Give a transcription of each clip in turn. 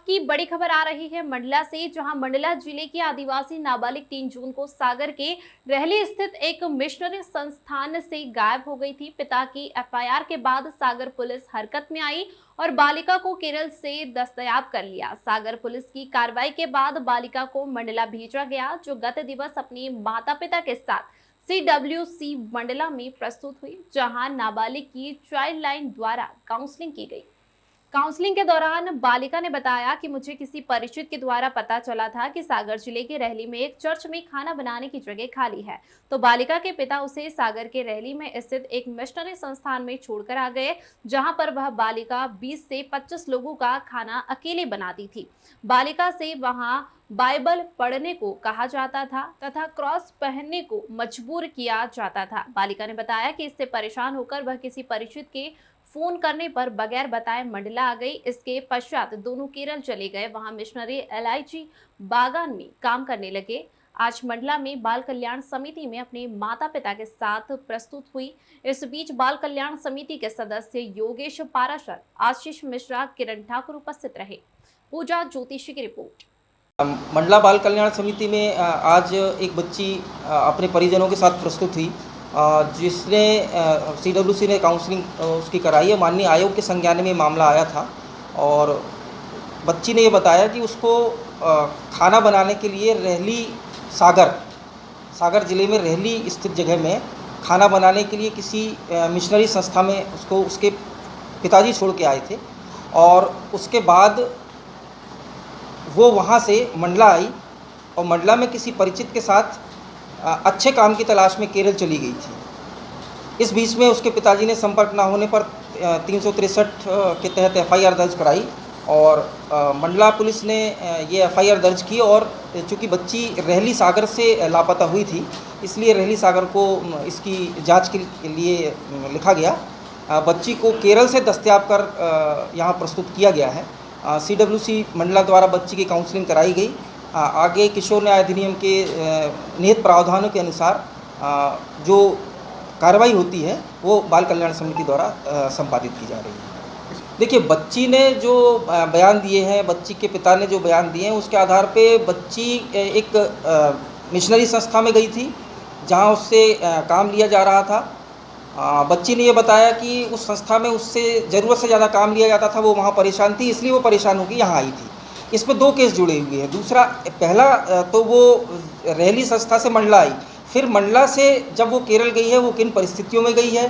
की बड़ी खबर आ रही है मंडला से, जहां मंडला जिले के आदिवासी नाबालिग 3 जून को सागर के रहली स्थित एक मिशनरी संस्थान से गायब हो गई थी। पिता की एफआईआर के बाद सागर पुलिस हरकत में आई और बालिका को केरल से दस्तयाब कर लिया। सागर पुलिस की कार्रवाई के बाद बालिका को मंडला भेजा गया, जो गत दिवस अपने माता पिता के साथ CWC मंडला में प्रस्तुत हुई, जहां नाबालिग की चाइल्ड लाइन द्वारा काउंसलिंग की गई। काउंसलिंग के दौरान बालिका ने बताया कि मुझे किसी परिचित के द्वारा पता चला था कि सागर जिले के रहली में एक चर्च में खाना बनाने की जगह खाली है, तो बालिका के पिता उसे सागर के रहली में स्थित एक मिशनरी संस्थान में छोड़कर आ गए, जहां पर वह बालिका 20 से 25 लोगों का खाना अकेले बनाती थी। बालिका से वहां बाइबल पढ़ने को कहा जाता था तथा क्रॉस पहनने को मजबूर किया जाता था। बालिका ने बताया कि इससे परेशान होकर वह किसी परिचित के फोन करने पर बगैर बताए मंडला आ गई। इसके पश्चात दोनों केरल चले गए, वहां मिशनरी LIG बागान में काम करने लगे। आज मंडला में बाल कल्याण समिति में अपने माता पिता के साथ प्रस्तुत हुई। इस बीच बाल कल्याण समिति के सदस्य योगेश पाराशर, आशीष मिश्रा, किरण ठाकुर उपस्थित रहे। पूजा ज्योतिषी की रिपोर्ट। मंडला बाल कल्याण समिति में आज एक बच्ची अपने परिजनों के साथ प्रस्तुत हुई, जिसने CWC ने काउंसलिंग उसकी कराई है। माननीय आयोग के संज्ञान में मामला आया था और बच्ची ने ये बताया कि उसको खाना बनाने के लिए रहली सागर ज़िले में रहली स्थित जगह में खाना बनाने के लिए किसी मिशनरी संस्था में उसको उसके पिताजी छोड़ के आए थे और उसके बाद वो वहाँ से मंडला आई और मंडला में किसी परिचित के साथ अच्छे काम की तलाश में केरल चली गई थी। इस बीच में उसके पिताजी ने संपर्क ना होने पर 363 के तहत FIR दर्ज कराई और मंडला पुलिस ने ये FIR दर्ज की। और चूँकि बच्ची रहली सागर से लापता हुई थी, इसलिए रहली सागर को इसकी जांच के लिए लिखा गया। बच्ची को केरल से दस्तयाब कर यहाँ प्रस्तुत किया गया है। CWC मंडला द्वारा बच्ची की काउंसलिंग कराई गई। आगे किशोर न्याय अधिनियम के निहित प्रावधानों के अनुसार जो कार्रवाई होती है वो बाल कल्याण समिति द्वारा संपादित की जा रही है। देखिए, बच्ची ने जो बयान दिए हैं, बच्ची के पिता ने जो बयान दिए हैं, उसके आधार पे बच्ची एक मिशनरी संस्था में गई थी जहां उससे काम लिया जा रहा था। बच्ची ने ये बताया कि उस संस्था में उससे ज़रूरत से ज़्यादा काम लिया जाता था, वो वहाँ परेशान थी, इसलिए वो परेशान होकर यहाँ आई थी। इस पर 2 केस जुड़े हुए हैं। दूसरा, पहला तो वो रहली संस्था से मंडला आई, फिर मंडला से जब वो केरल गई है वो किन परिस्थितियों में गई है,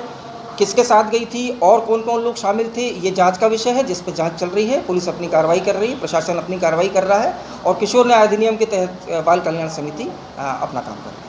किसके साथ गई थी और कौन कौन लोग शामिल थे, ये जांच का विषय है, जिस पर जांच चल रही है। पुलिस अपनी कार्रवाई कर रही है, प्रशासन अपनी कार्रवाई कर रहा है और किशोर न्याय अधिनियम के तहत बाल कल्याण समिति अपना काम कर रही है।